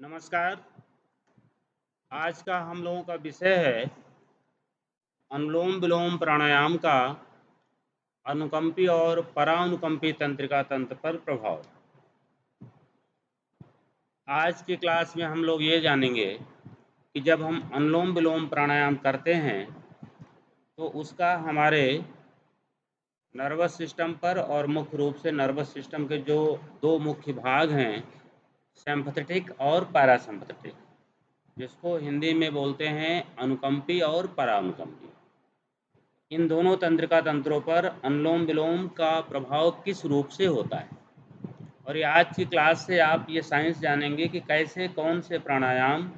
नमस्कार। आज का हम लोगों का विषय है अनुलोम विलोम प्राणायाम का अनुकंपी और परानुकंपी तंत्रिका तंत्र पर प्रभाव। आज की क्लास में हम लोग ये जानेंगे कि जब हम अनुलोम विलोम प्राणायाम करते हैं तो उसका हमारे नर्वस सिस्टम पर और मुख्य रूप से नर्वस सिस्टम के जो दो मुख्य भाग हैं, सिम्पैथेटिक और पैरासिम्पैथेटिक, जिसको हिंदी में बोलते हैं अनुकंपी और परानुकंपी, इन दोनों तंत्रिका तंत्रों पर अनुलोम विलोम का प्रभाव किस रूप से होता है। और ये आज की क्लास से आप ये साइंस जानेंगे कि कैसे कौन से प्राणायाम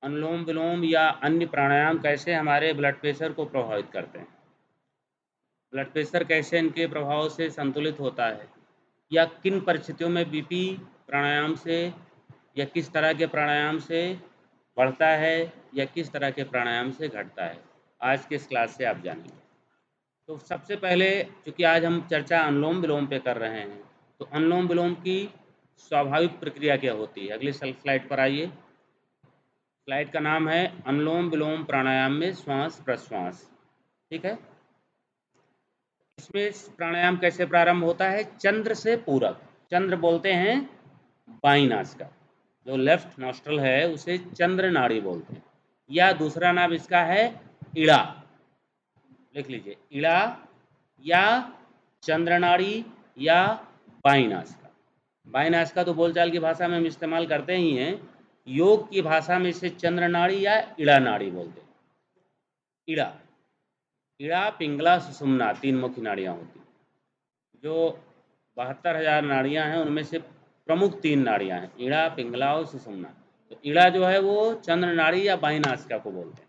अनुलोम विलोम या अन्य प्राणायाम कैसे हमारे ब्लड प्रेशर को प्रभावित करते हैं, ब्लड प्रेशर कैसे इनके प्रभाव से संतुलित होता है, या किन परिस्थितियों में बीपी प्राणायाम से या किस तरह के प्राणायाम से बढ़ता है या किस तरह के प्राणायाम से घटता है। आज के इस क्लास से आप जानेंगे। तो सबसे पहले, चूँकि आज हम चर्चा अनुलोम विलोम पे कर रहे हैं, तो अनुलोम विलोम की स्वाभाविक प्रक्रिया क्या होती है। अगली स्लाइड पर आइए। स्लाइड का नाम है अनुलोम विलोम प्राणायाम में श्वास प्रश्वास। ठीक है। इसमें प्राणायाम कैसे प्रारंभ होता है? चंद्र से पूरक। चंद्र बोलते हैं बाईं नास का, जो लेफ्ट नॉस्ट्रल है उसे चंद्र नाड़ी बोलते हैं, या दूसरा नाम इसका है इड़ा। लिख लीजिए, इड़ा या चंद्र नाड़ी या बाईं नास का। बाईं नास का तो बोलचाल की भाषा में हम इस्तेमाल करते ही हैं, योग की भाषा में इसे चंद्र नाड़ी या इड़ा नाड़ी बोलते हैं। इड़ा, इड़ा, पिंगला, सुषुम्ना, तीन मुख्य नाड़ियाँ होती हैं। जो 72,000 नाड़ियाँ हैं उनमें से प्रमुख तीन नाड़ियाँ हैं, इड़ा, पिंगला और सुषुम्ना। तो इड़ा जो है वो चंद्र नाड़ी या बाईं नासिका को बोलते हैं।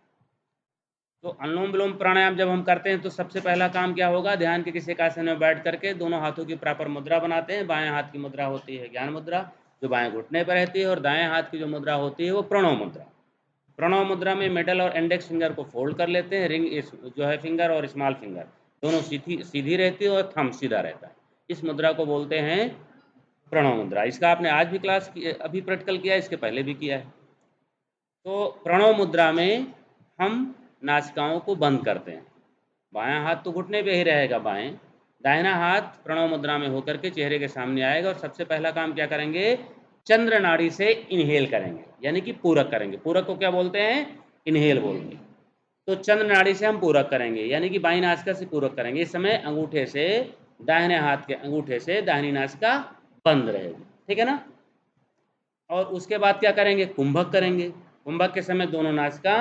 तो अनुलोम विलोम प्राणायाम जब हम करते हैं तो सबसे पहला काम क्या होगा? ध्यान के किसी एक आसन में बैठ करके दोनों हाथों की प्रॉपर मुद्रा बनाते हैं। बाएं हाथ की मुद्रा होती है ज्ञान मुद्रा, जो बाएं घुटने पर रहती है, और दाएं हाथ की जो मुद्रा होती है वो प्रणव मुद्रा। प्रणव मुद्रा में मिडल और इंडेक्स फिंगर को फोल्ड कर लेते हैं। रिंग जो है फिंगर और स्मॉल फिंगर दोनों सीधी रहती है और थंब सीधा रहता है। इस मुद्रा को बोलते हैं प्रणव मुद्रा। इसका आपने आज भी क्लास अभी प्रैक्टिकल किया है, इसके पहले भी किया है। तो प्रणव मुद्रा में हम नासिकाओं को बंद करते हैं। बायां हाथ तो घुटने पे ही रहेगा बाएं, दाहिना हाथ प्रणव मुद्रा में होकर के चेहरे के सामने आएगा, और सबसे पहला काम क्या करेंगे? चंद्र नाड़ी से इनहेल करेंगे, यानी कि पूरक करेंगे। पूरक को क्या बोलते हैं? इनहेल बोलते हैं। तो चंद्र नाड़ी से हम पूरक करेंगे, यानी कि बाईं नासिका से पूरक करेंगे। इस समय अंगूठे से, दाहिने हाथ के अंगूठे से दाहिनी नासिका बंद रहेगी। ठीक है ना। और उसके बाद क्या करेंगे? कुंभक करेंगे। कुंभक के समय दोनों नासिका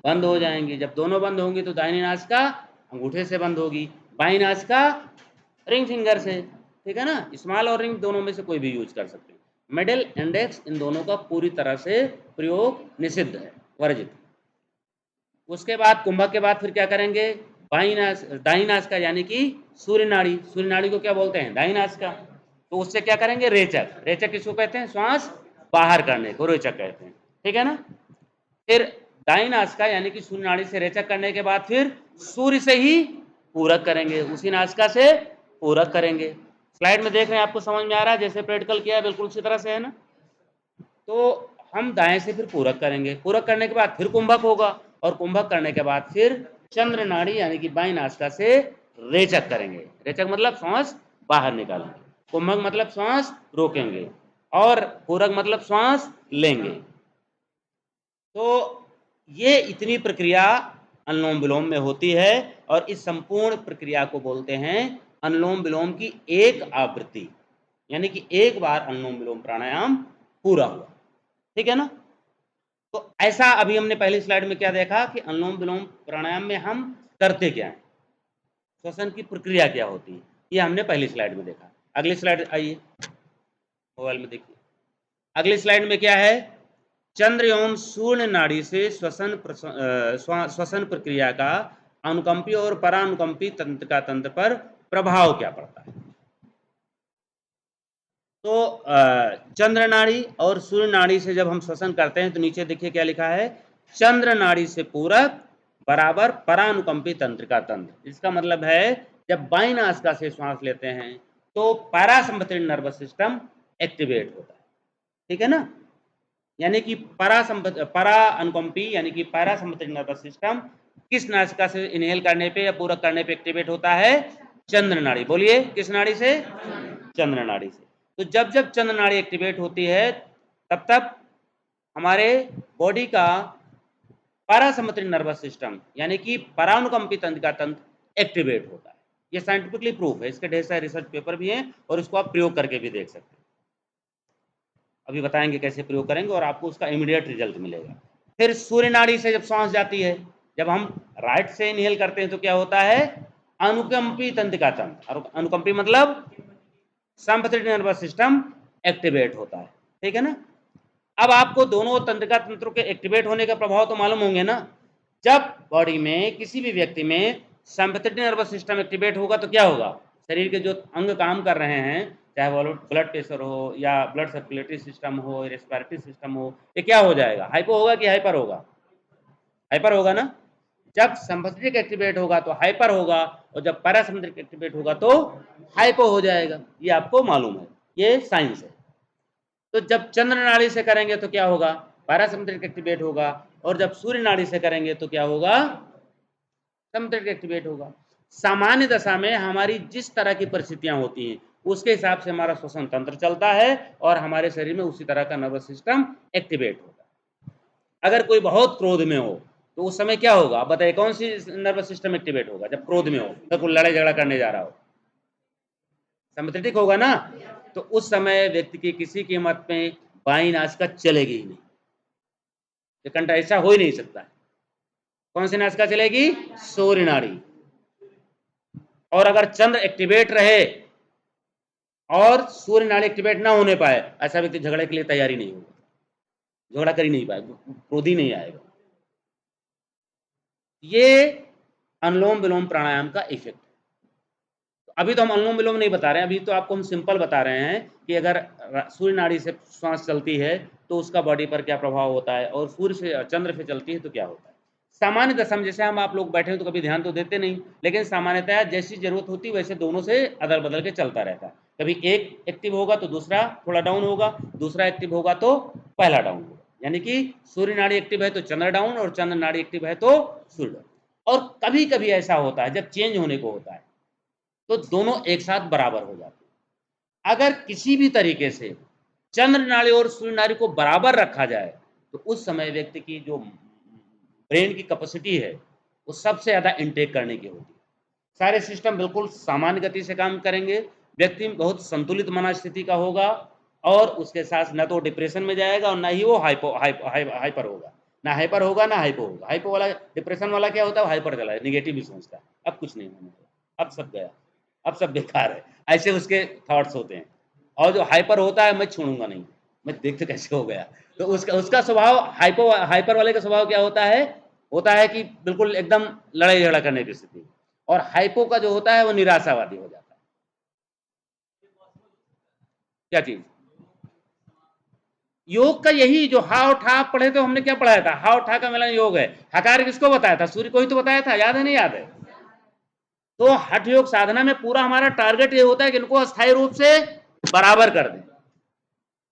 बंद हो जाएंगी। जब दोनों बंद होंगी तो दाहिनी नासिका अंगूठे से बंद होगी, बाईं नासिका रिंग फिंगर से। ठीक है ना। स्मॉल और रिंग दोनों में से कोई भी यूज कर सकते हैं। मिडिल, इंडेक्स, इन दोनों का पूरी तरह से प्रयोग निषिद्ध है, वर्जित। उसके बाद कुंभक के बाद फिर क्या करेंगे? दाहिनी नासिका यानी कि सूर्य नाड़ी। सूर्य नाड़ी को क्या बोलते हैं? दाहिनी नासिका। तो उससे क्या करेंगे? रेचक। रेचक किसको कहते हैं? श्वास बाहर करने को रेचक कहते हैं। ठीक है ना। फिर दाहिनी नासिका यानी कि सूर्य नाड़ी से रेचक करने के बाद फिर सूर्य से ही पूरक करेंगे, उसी नासिका से पूरक करेंगे। स्लाइड में देख रहे हैं, आपको समझ में आ रहा है? जैसे प्रैक्टिकल किया है बिल्कुल उसी तरह से है ना। तो हम दाएं से फिर पूरक करेंगे। पूरक करने के बाद फिर कुंभक होगा, और कुंभक करने के बाद फिर चंद्र नाड़ी यानी कि बाईं नासिका से रेचक करेंगे। रेचक मतलब श्वास बाहर निकालेंगे, कुंभक मतलब श्वास रोकेंगे, और पूरक मतलब श्वास लेंगे। तो ये इतनी प्रक्रिया अनुलोम विलोम में होती है, और इस संपूर्ण प्रक्रिया को बोलते हैं अनुलोम विलोम की एक आवृत्ति, यानी कि एक बार अनुलोम विलोम प्राणायाम पूरा हुआ। ठीक है ना। तो ऐसा अभी हमने पहली स्लाइड में क्या देखा कि अनुलोम विलोम प्राणायाम में हम करते क्या हैं, श्वसन की प्रक्रिया क्या होती है, ये हमने पहली स्लाइड में देखा। अगली स्लाइड आइए, मोबाइल में देखिए। अगली स्लाइड में क्या है? चंद्र एवं सूर्य नाड़ी से श्वसन प्रक्रिया का अनुकंपी और परानुकंपी तंत्र का तंत्र पर प्रभाव क्या पड़ता है। तो चंद्र नाड़ी और सूर्य नाड़ी से जब हम श्वसन करते हैं तो नीचे देखिए क्या लिखा है? चंद्र नाड़ी से पूरक बराबर परानुकंपी तंत्र का तंत्र। इसका मतलब है जब बाईं नासिका से श्वास लेते हैं तो पैरासिम्पैथेटिक नर्वस सिस्टम एक्टिवेट होता है, ठीक है ना। यानी कि परा अनुकंपी यानी कि पैरासिम्पैथेटिक नर्वस सिस्टम किस नासिका से इनहेल करने पे या पूरक करने पे एक्टिवेट होता है? चंद्र नाड़ी। बोलिए, किस नाड़ी से? चंद्र नाड़ी से। तो जब जब चंद्र नाड़ी एक्टिवेट होती है तब तब हमारे बॉडी का पैरासिम्पैथेटिक नर्वस सिस्टम यानी कि परानुकंपी तंत्रिका तंत्र एक्टिवेट होता है। ये साइंटिफिकली प्रूफ है, इसके ढेर सारे रिसर्च पेपर भी हैं और इसको आप प्रयोग करके भी देख सकते हैं। अभी बताएंगे कैसे प्रयोग करेंगे और आपको उसका इमीडिएट रिजल्ट मिलेगा। फिर सूर्य नाड़ी से जब सांस जाती है, जब हम राइट से इनहेल करते हैं तो क्या होता है? अनुकंपी तंत्रिका तंत्र, अनुकंपी मतलब सिम्पैथेटिक नर्वस सिस्टम एक्टिवेट होता है, ठीक है ना। अब आपको दोनों तंत्रिका तंत्रों के एक्टिवेट होने का प्रभाव तो मालूम होंगे ना। जब बॉडी में किसी भी व्यक्ति में सिम्पैथेटिक नर्वस सिस्टम एक्टिवेट होगा तो क्या होगा? शरीर के जो अंग काम कर रहे हैं, चाहे वो ब्लड प्रेशर हो या ब्लड सर्कुलेटरी सिस्टम हो, रेस्पिरेटरी सिस्टम हो, ये क्या हो जाएगा? हाइपो होगा कि हाइपर होगा? हाइपर होगा ना। जब सिम्पैथेटिक एक्टिवेट होगा तो हाइपर होगा और जब पैरासिम्पैथेटिक एक्टिवेट होगा तो हाइपो हो जाएगा। ये आपको मालूम है, ये साइंस है। तो जब चंद्र नाड़ी से करेंगे तो क्या होगा? पैरासिम्पैथेटिक एक्टिवेट होगा और जब सूर्य नाड़ी से करेंगे तो क्या होगा? सिम्पैथेटिक एक्टिवेट होगा। सामान्य दशा में हमारी जिस तरह की परिस्थितियां होती हैं उसके हिसाब से हमारा श्वसन तंत्र चलता है और हमारे शरीर में उसी तरह का नर्वस सिस्टम एक्टिवेट होता है। अगर कोई बहुत क्रोध में हो तो उस समय क्या होगा? आप बताइए, कौन सी नर्वस सिस्टम एक्टिवेट होगा जब क्रोध में हो, तो कोई लड़ाई झगड़ा करने जा रहा हो? सिम्पैथेटिक होगा ना। तो उस समय व्यक्ति की किसी कीमत में बाईं नासिका चलेगी ही नहीं, ये कंठ ऐसा हो ही नहीं सकता है। कौन सी नासिका चलेगी? सूर्य नाड़ी। और अगर चंद्र एक्टिवेट रहे और सूर्य नाड़ी एक्टिवेट ना होने पाए, ऐसा व्यक्ति झगड़े के लिए तैयारी नहीं होगा, झगड़ा कर ही नहीं पाएगा, क्रोध ही नहीं आएगा। ये अनुलोम विलोम प्राणायाम का इफेक्ट है। अभी तो हम अनुलोम विलोम नहीं बता रहे हैं, अभी तो आपको हम सिंपल बता रहे हैं कि अगर सूर्य नाड़ी से श्वास चलती है तो उसका बॉडी पर क्या प्रभाव होता है और सूर्य से चंद्र से चलती है तो क्या होता है। सामान्य दशा में जैसे हम आप लोग बैठे हो तो कभी ध्यान तो देते नहीं, लेकिन सामान्यतः जैसी जरूरत होती है वैसे दोनों से अदल बदल के चलता रहता है। कभी एक एक्टिव होगा तो दूसरा थोड़ा डाउन होगा, दूसरा एक्टिव होगा तो पहला डाउन होगा। यानी कि सूर्य नाड़ी एक्टिव है तो चंद्र डाउन और चंद्र नाड़ी एक्टिव है तो सूर्य डाउन। और कभी कभी ऐसा होता है जब चेंज होने को होता है तो दोनों एक साथ बराबर हो जाते हैं। अगर किसी भी तरीके से चंद्र नाड़ी और सूर्य नाड़ी को बराबर रखा जाए तो उस समय व्यक्ति की जो ब्रेन की कैपेसिटी है वो सबसे ज्यादा इनटेक करने की होती है। सारे सिस्टम बिल्कुल सामान्य गति से काम करेंगे, व्यक्ति बहुत संतुलित मनस्थिति का होगा और उसके साथ न तो डिप्रेशन में जाएगा और ना ही वो हाइपर होगा, ना हाइपर होगा ना हाइपो होगा। हाइपो वाला, डिप्रेशन वाला क्या होता है? हाइपर चला है, निगेटिव ही सोचता है, अब कुछ नहीं होने का, अब सब गया, अब सब बेकार है, ऐसे उसके थॉट्स होते हैं। और जो हाइपर होता है, मैं छोड़ूंगा नहीं, मैं देखते कैसे हो गया, तो उसका स्वभाव हाइपर वाले का स्वभाव क्या होता है कि बिल्कुल एकदम लड़ाई झगड़ा करने की स्थिति। और हाइपो का जो होता है वो निराशावादी हो जाता है। क्या चीज? योग का यही जो हा और ठा पढ़े तो हमने क्या पढ़ाया था? हा और ठा का मिलन योग है। हकार किसको बताया था? सूर्य को ही तो बताया था, याद है नहीं याद है? तो हठ योग साधना में पूरा हमारा टारगेट ये होता है कि इनको अस्थायी रूप से बराबर कर दें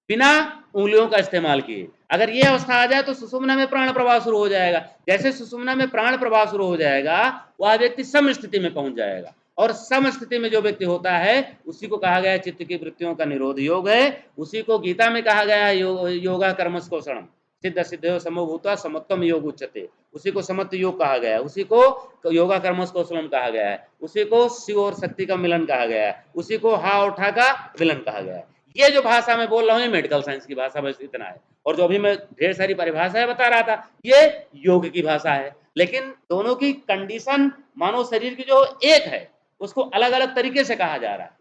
बिना उंगलियों का इस्तेमाल किए। अगर ये अवस्था आ जाए तो सुषुम्ना में प्राण प्रवाह शुरू हो जाएगा। जैसे सुषुम्ना में प्राण प्रवाह शुरू हो जाएगा वह व्यक्ति सम स्थिति में पहुंच जाएगा और सम स्थिति में जो व्यक्ति होता है उसी को कहा गया है चित्त की वृत्तियों का निरोध योग है। उसी को गीता में कहा गया है योगा कर्मस कौशलम सिद्ध सिद्धयो समभूता समत्वम योग उच्यते। उसी को समत्व योग कहा गया है, उसी को योगा कर्मस कौशलम कहा गया है, उसी को शिव और शक्ति का मिलन कहा गया है, उसी को हा और ठा का मिलन कहा गया है। ये जो भाषा मैं बोल रहा हूँ मेडिकल साइंस की भाषा बस इतना है। और जो अभी मैं ढेर सारी परिभाषाएं बता रहा था ये योग की भाषा है, लेकिन दोनों की कंडीशन मानव शरीर की जो एक है उसको अलग अलग तरीके से कहा जा रहा है।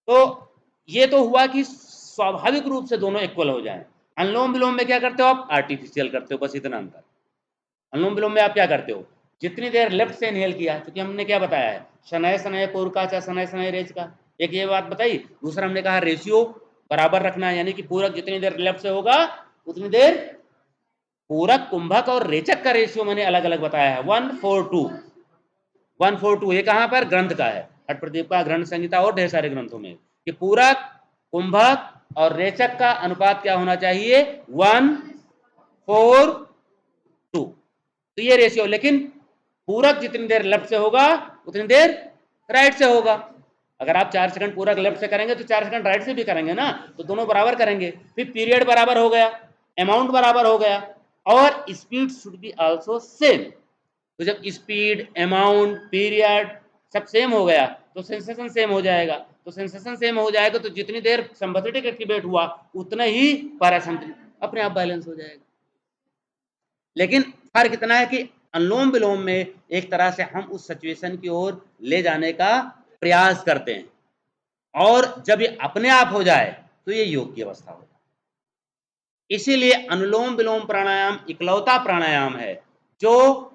तो ये तो हुआ कि स्वाभाविक रूप से दोनों इक्वल हो जाएं। अनुलोम विलोम में क्या करते हो आप? आर्टिफिशियल करते हो, बस इतना अंतर। अनुलोम विलोम में आप क्या करते हो? जितनी देर लेफ्ट से इनहेल किया, क्योंकि हमने क्या बताया है, शनय शनय पूर्वका चा शनय शनय रेच का, एक ये बात बताई। दूसरा हमने कहा रेशियो बराबर रखना है, यानी कि पूरक जितनी देर लेफ्ट से होगा उतनी देर पूरक, कुंभक और रेचक का रेशियो मैंने अलग अलग बताया है 1:4:2। 1:4:2 ये कहां पर? ग्रंथ का है। छठ प्रदीपिका, ग्रंथ संहिता और ढेर सारे ग्रंथों में कि पूरक, कुंभक और रेचक का अनुपात क्या होना चाहिए, 1:4:2। तो ये रेशियो, लेकिन पूरक जितनी देर लेफ्ट से होगा उतनी देर राइट से होगा। अगर आप 4 सेकंड पूरक लेफ्ट से करेंगे तो 4 सेकंड राइट से भी करेंगे ना, तो दोनों बराबर करेंगे। फिर पीरियड बराबर हो गया, अमाउंट बराबर हो गया, और speed should be also same. तो जब स्पीड, अमाउंट, पीरियड सब सेम हो गया तो सेंसेशन सेम हो जाएगा। तो सेंसेशन सेम हो जाएगा तो जितनी देर सिंपैथेटिक एक्टिवेट हुआ उतना ही पैरासिम्पैथेटिक अपने आप बैलेंस हो जाएगा। लेकिन फर्क इतना है कि अनुलोम विलोम में एक तरह से हम उस सिचुएशन की ओर ले जाने का प्रयास करते हैं, और जब ये अपने आप हो जाए तो ये योग की अवस्था हो। इसीलिए अनुलोम विलोम प्राणायाम इकलौता प्राणायाम है जो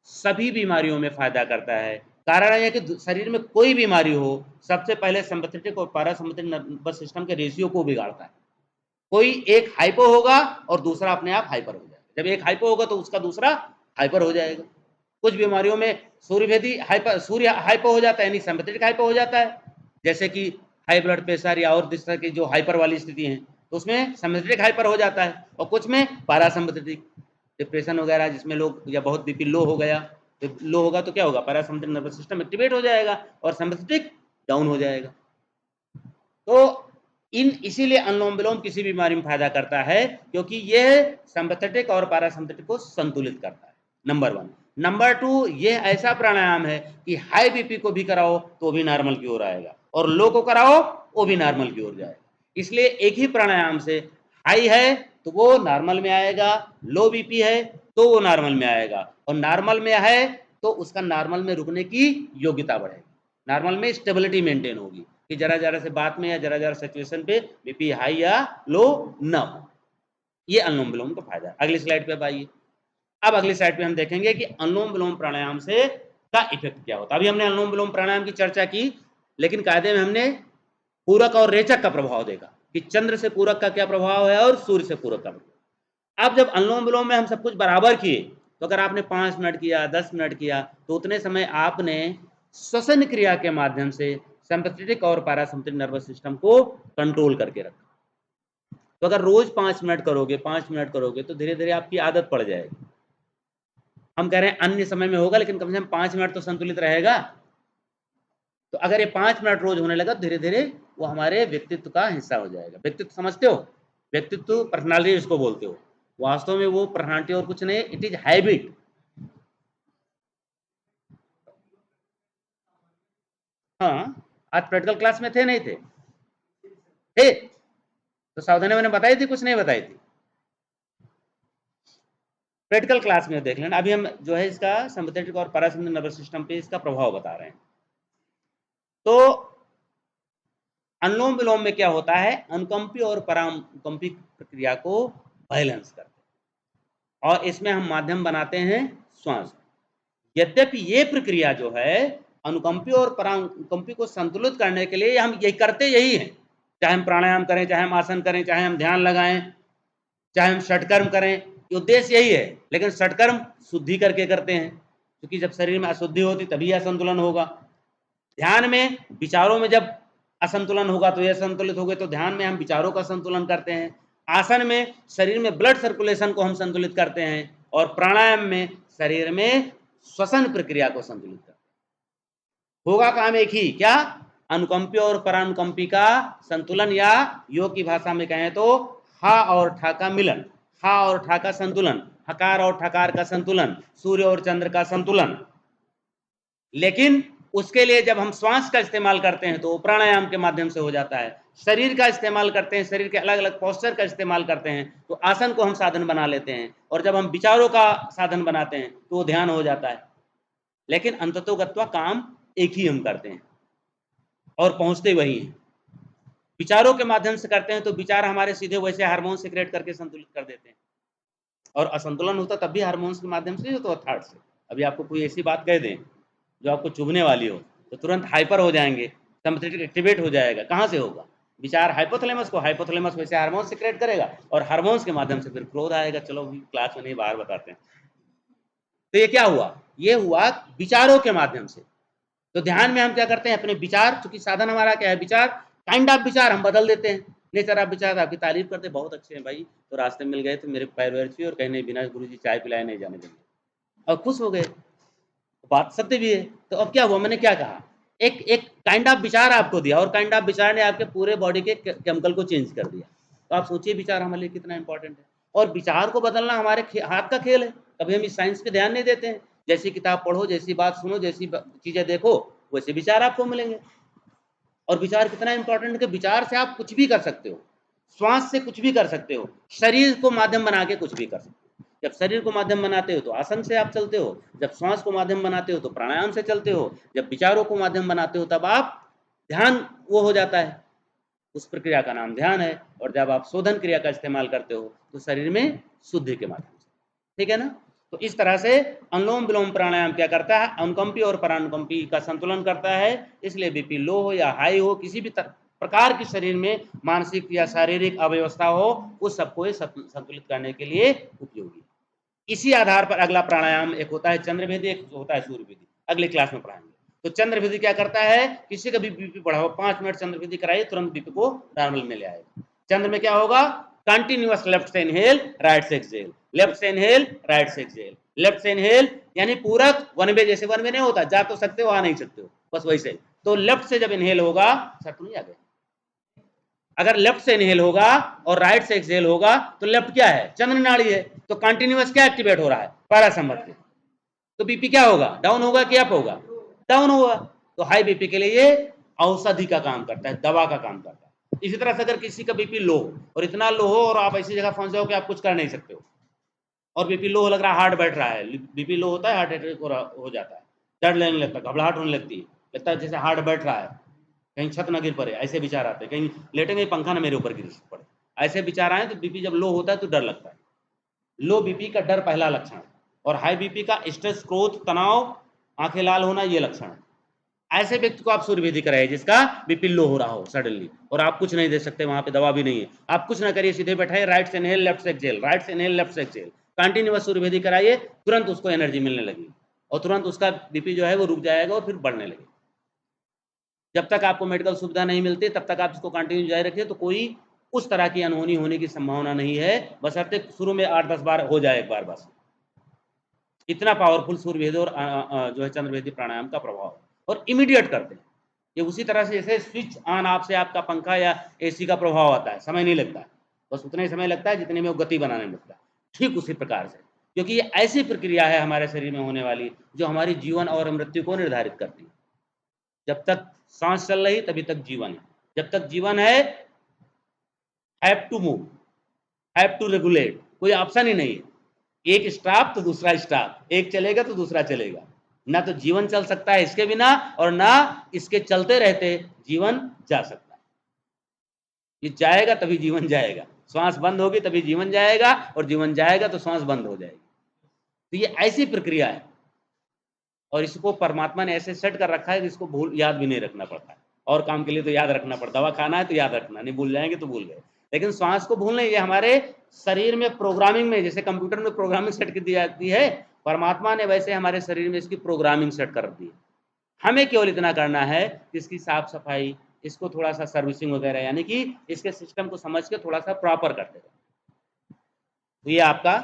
सभी बीमारियों में फायदा करता है। कारण यह है कि शरीर में कोई बीमारी हो, सबसे पहले सिंपैथेटिक और पैरासिम्पैथेटिक नर्वस सिस्टम के रेशियो को बिगाड़ता है। कोई एक हाइपो होगा और दूसरा अपने आप हाइपर हो जाएगा। जब एक हाइपो होगा तो उसका दूसरा हाइपर हो जाएगा। कुछ बीमारियों में सूर्यभेदी सूर्य हाइपो हो जाता है, यानी सिंपैथेटिक हाइपो हो जाता है, जैसे कि हाई ब्लड प्रेशर या और इस तरह की जो हाइपर वाली स्थिति है तो उसमें सिंपैथेटिक हाइपर हो जाता है, और कुछ में पैरासिम्पैथेटिक, डिप्रेशन वगैरह जिसमें लोग, या बहुत बीपी लो हो गया, तो लो होगा तो क्या होगा, पैरासिम्पैथेटिक नर्वस सिस्टम एक्टिवेट हो जाएगा और सिंपैथेटिक डाउन हो जाएगा। तो इसीलिए अनुलोम विलोम किसी बीमारी में फायदा करता है, क्योंकि यह सिंपैथेटिक और पैरासिम्पैथेटिक को संतुलित करता है, नंबर 1। नंबर 2, यह ऐसा प्राणायाम है कि हाई बीपी को भी कराओ तो भी नॉर्मल की ओर आएगा, और लो को कराओ वो भी नॉर्मल की ओर जाएगा। इसलिए एक ही प्राणायाम से हाई है तो वो नॉर्मल में आएगा, लो बीपी है तो वो नॉर्मल में आएगा, और नॉर्मल में है तो उसका नॉर्मल में रुकने की योग्यता बढ़ेगी, नॉर्मल में स्टेबिलिटी मेंटेन होगी कि जरा जरा से बात में या जरा जरा सिचुएशन पे बीपी हाई या लो न हो। ये अनुलोम विलोम का फायदा है। अगली स्लाइड पे अब आइए। अब अगली स्लाइड पे हम देखेंगे कि अनुलोम विलोम प्राणायाम से का इफेक्ट क्या होता है। अभी हमने अनुलोम विलोम प्राणायाम की चर्चा की, लेकिन कायदे में हमने पूरक और रेचक का प्रभाव देखा कि चंद्र से पूरक का क्या प्रभाव है और सूर्य से पूरक का प्रभाव। अब जब अनुलोम विलोम में हम सब कुछ बराबर किए, तो अगर आपने 5 मिनट किया, 10 मिनट किया, तो उतने समय आपने श्वसन क्रिया के माध्यम से सिंपैथेटिक और पैरासिम्पैथेटिक नर्वस सिस्टम को कंट्रोल करके रखा। तो अगर रोज 5 मिनट करोगे, 5 मिनट करोगे, तो धीरे धीरे आपकी आदत पड़ जाएगी। हम कह रहे हैं अन्य समय में होगा, लेकिन कम से कम 5 मिनट तो संतुलित रहेगा। तो अगर ये 5 मिनट रोज होने लगा, धीरे धीरे वो हमारे व्यक्तित्व का हिस्सा हो जाएगा। व्यक्तित्व समझते हो, व्यक्तित्व पर्सनालिटी इसको बोलते हो। वास्तव में वो पर्सनालिटी और कुछ नहीं, इट इज हैबिट। हाँ, आज प्रैक्टिकल क्लास में थे नहीं थे? थे तो सावधानी मैंने बताई थी, कुछ नहीं बताई थी? प्रैक्टिकल क्लास में देख लेना। अभी हम जो है इसका सिंपैथेटिक और पैरासिम्पैथेटिक नर्वस सिस्टम पे इसका प्रभाव बता रहे हैं। तो अनुलोम विलोम में क्या होता है, अनुकंपी और परानुकंपी प्रक्रिया को बैलेंस करते हैं, और इसमें हम माध्यम बनाते हैं श्वास। यद्यपि ये प्रक्रिया जो है अनुकंपी और परानुकंपी को संतुलित करने के लिए हम यही करते यही है, चाहे हम प्राणायाम करें, चाहे हम आसन करें, चाहे हम ध्यान लगाएं, चाहे हम षटकर्म करें, उद्देश्य यही है। लेकिन षटकर्म शुद्धि करके करते हैं, क्योंकि जब शरीर में अशुद्धि होती तभी असंतुलन होगा। ध्यान में विचारों में जब असंतुलन होगा तो यह संतुलित हो गए, तो ध्यान में हम विचारों का संतुलन करते हैं। आसन में शरीर में ब्लड सर्कुलेशन को हम संतुलित करते हैं, और प्राणायाम में शरीर में श्वसन प्रक्रिया को संतुलित करते हैं। होगा काम एक ही, क्या? अनुकंपी और परानुकंपी का संतुलन, या योग की भाषा में कहें तो हा और ठा का मिलन, हा और ठा का संतुलन, हकार और ठकार का संतुलन, सूर्य और चंद्र का संतुलन। लेकिन उसके लिए जब हम श्वास का इस्तेमाल करते हैं तो प्राणायाम के माध्यम से हो जाता है। शरीर का इस्तेमाल करते हैं, शरीर के अलग अलग पोस्चर का इस्तेमाल करते हैं, तो आसन को हम साधन बना लेते हैं, और जब हम विचारों का साधन बनाते हैं तो वो ध्यान हो जाता है। लेकिन अंततोगत्वा काम एक ही हम करते हैं और पहुंचते वही हैं। विचारों के माध्यम से करते हैं तो विचार हमारे सीधे वैसे हार्मोन सीक्रेट करके संतुलित कर देते हैं, और असंतुलन होता तब भी हार्मोन्स के माध्यम से, तो थॉट से। अभी आपको कोई ऐसी बात कह दें जो आपको चुभने वाली हो तो तुरंत हाइपर हो जाएंगे, सिंपैथेटिक एक्टिवेट हो जाएगा। कहाँ से होगा? विचार हाइपोथैलेमस को, हाइपोथैलेमस वैसे हार्मोन सीक्रेट करेगा, और हार्मोन्स के माध्यम से फिर क्रोध आएगा। चलो क्लास में नहीं, बाहर बताते हैं। तो ये क्या हुआ? ये हुआ विचारों के माध्यम से। तो ध्यान में हम क्या करते हैं, अपने विचार, चूंकि साधन हमारा क्या है, विचार, काइंड ऑफ विचार हम बदल देते हैं। नेचर ऑफ विचार, आपकी तारीफ करते बहुत अच्छे हैं भाई, तो रास्ते में मिल गए तो मेरे पैर वैर छुए और कहने बिना गुरुजी चाय पिलाए नहीं जाने देंगे, और खुश हो गए। बात सत्य भी है। तो अब क्या हुआ, मैंने क्या कहा, एक एक काइंड ऑफ विचार आपको दिया, और काइंड ऑफ विचार ने आपके पूरे बॉडी के केमिकल को चेंज कर दिया। तो आप सोचिए विचार हमारे लिए कितना इंपॉर्टेंट है, और विचार को बदलना हमारे हाथ का खेल है। कभी हम इस साइंस पे ध्यान नहीं देते हैं। जैसी किताब पढ़ो, जैसी बात सुनो, जैसी चीजें देखो, वैसे विचार आपको मिलेंगे। और विचार कितना इंपॉर्टेंट है कि विचार से आप कुछ भी कर सकते हो, श्वास से कुछ भी कर सकते हो, शरीर को माध्यम बना के कुछ भी कर सकते हो। जब शरीर को माध्यम बनाते हो तो आसन से आप चलते हो, जब श्वास को माध्यम बनाते हो तो प्राणायाम से चलते हो, जब विचारों को माध्यम बनाते हो तब आप ध्यान वो हो जाता है, उस प्रक्रिया का नाम ध्यान है। और जब आप शोधन क्रिया का इस्तेमाल करते हो तो शरीर में शुद्धि के माध्यम से, ठीक है ना। तो इस तरह से अनुलोम विलोम प्राणायाम क्या करता है, अनुकंपी और परानुकंपी का संतुलन करता है। इसलिए बीपी लो हो या हाई हो, किसी भी प्रकार की शरीर में मानसिक या शारीरिक अव्यवस्था हो, उस सबको संतुलित करने के लिए उपयोगी। इसी आधार पर अगला प्राणायाम एक होता है चंद्रभेदी, एक होता है सूर्यभेदी, अगली क्लास में पढ़ाएंगे। तो चंद्रभेदी क्या करता है, किसी का भी बीपी बढ़ा हो 5 मिनट चंद्रभेदी कराइए, तुरंत बीपी को नॉर्मल में ले आएगा। चंद्र में क्या होगा, कंटिन्यूअस लेफ्ट से इनहेल, राइट से एक्सहेल, लेफ्ट से इनहेल, राइट से एक्सहेल, लेफ्ट से इनहेल, यानी पूरक वन वे, जैसे वन वे नहीं होता, जा तो सकते हो आ नहीं सकते हो, बस वैसे। तो लेफ्ट से जब इनहेल होगा, सर नहीं आ गए, अगर लेफ्ट से इनहेल होगा और राइट से एक्सहेल होगा तो लेफ्ट क्या है, चंद्र नाड़ी है, तो कंटिन्यूअस क्या एक्टिवेट हो रहा है, पैरासिम्पैथिक। तो बीपी क्या होगा, डाउन होगा कि अप होगा, डाउन होगा। तो हाई बीपी के लिए ये औषधि का काम करता है, दवा का काम करता है। इसी तरह से अगर किसी का बीपी लो और इतना लो हो और आप ऐसी जगह फंस जाओ कि आप कुछ कर नहीं सकते हो, और बीपी लो लग रहा है, हार्ट बैठ रहा है, बीपी लो होता है, हार्ट अटैक हो जाता है, डर लगने लगता है, घबराहट होने लगती है, लगता है जैसे हार्ट बैठ रहा है, कहीं छत न गिर पड़े, ऐसे विचार आते हैं, कहीं लेटेंगे पंखा ना मेरे ऊपर गिर पड़े, ऐसे विचार आए। तो बीपी जब लो होता है तो डर लगता है। लो बीपी का डर पहला लक्षण है, और हाई बीपी का स्ट्रेस, क्रोध, तनाव, आंखें लाल होना, ये लक्षण है। ऐसे व्यक्ति को आप सूर्यभेदी कराइए जिसका बीपी लो हो रहा हो सडनली, और आप कुछ नहीं दे सकते, वहां पे दवा भी नहीं है, आप कुछ ना करिए, सीधे बैठाइए, राइट से इनहेल, लेफ्ट से एक्सहेल, राइट से इनहेल, लेफ्ट से एक्सहेल, कंटिन्यूअस सूर्यभेदी कराइए, तुरंत उसको एनर्जी मिलने लगी, और तुरंत उसका बीपी जो है वो रुक जाएगा और फिर बढ़ने लगेगा। जब तक आपको मेडिकल सुविधा नहीं मिलती तब तक आप इसको कंटिन्यू जारी रखिए, तो कोई उस तरह की अनहोनी होने की संभावना नहीं है, बशर्ते शुरू में 8-10 बार हो जाए एक बार बस। इतना पावरफुल सूर्यभेदी और जो है चंद्रभेदी प्राणायाम का प्रभाव, और इमीडिएट करते हैं ये, उसी तरह से जैसे स्विच ऑन आप से आपका पंखा या एसी का प्रभाव आता है, समय नहीं लगता, बस उतना ही समय लगता है जितने में वो गति बनाने लगता है। ठीक उसी प्रकार से, क्योंकि ये ऐसी प्रक्रिया है हमारे शरीर में होने वाली जो हमारी जीवन और मृत्यु को निर्धारित करती है। जब तक सांस चल रही तभी तक जीवन है, जब तक जीवन है have to move, have to regulate, कोई ऑप्शन ही नहीं है, एक स्टॉप तो दूसरा स्टॉप, एक चलेगा तो दूसरा चलेगा, ना तो जीवन चल सकता है इसके बिना, और ना इसके चलते रहते जीवन जा सकता है। ये जाएगा तभी जीवन जाएगा, श्वास बंद होगी तभी जीवन जाएगा, और जीवन जाएगा तो श्वास बंद हो जाएगी। तो ये ऐसी प्रक्रिया है, और इसको परमात्मा ने ऐसे सेट कर रखा है कि इसको भूल याद भी नहीं रखना पड़ता है, और काम के लिए तो याद रखना पड़ता है, दवा खाना है तो याद रखना, नहीं भूल जाएंगे तो भूल गए, लेकिन श्वास को भूलना ये हमारे शरीर में प्रोग्रामिंग में, जैसे कंप्यूटर में प्रोग्रामिंग सेट कर दी जाती है, परमात्मा ने वैसे हमारे शरीर में इसकी प्रोग्रामिंग सेट कर दी है। हमें केवल इतना करना है कि इसकी साफ सफाई, इसको थोड़ा सा सर्विसिंग वगैरह, यानी कि इसके सिस्टम को समझ के थोड़ा सा प्रॉपर करते रहे। तो ये आपका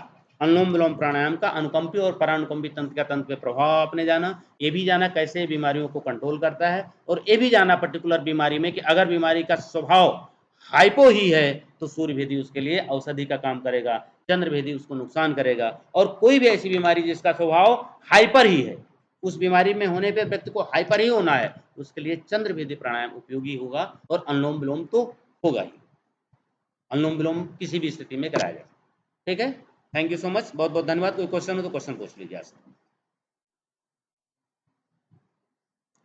अनुलोम विलोम प्राणायाम का अनुकंपी और परानुकंपी तंत्र का तंत्र पे प्रभाव आपने जाना, ये भी जाना कैसे बीमारियों को कंट्रोल करता है, और ये भी जाना पर्टिकुलर बीमारी में कि अगर बीमारी का स्वभाव हाइपो ही है तो सूर्यभेदी उसके लिए औषधि का काम करेगा, चंद्रभेदी उसको नुकसान करेगा, और कोई भी ऐसी बीमारी जिसका स्वभाव हाइपर ही है, उस बीमारी में होने पे व्यक्ति को हाइपर ही होना है, उसके लिए चंद्रभेदी प्राणायाम उपयोगी होगा, और अनुलोम विलोम तो होगा ही। अनुलोम विलोम किसी भी स्थिति में कराया जाए, ठीक है। थैंक यू सो मच, बहुत बहुत धन्यवाद। कोई क्वेश्चन हो तो क्वेश्चन पूछ लीजिए।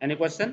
Any question?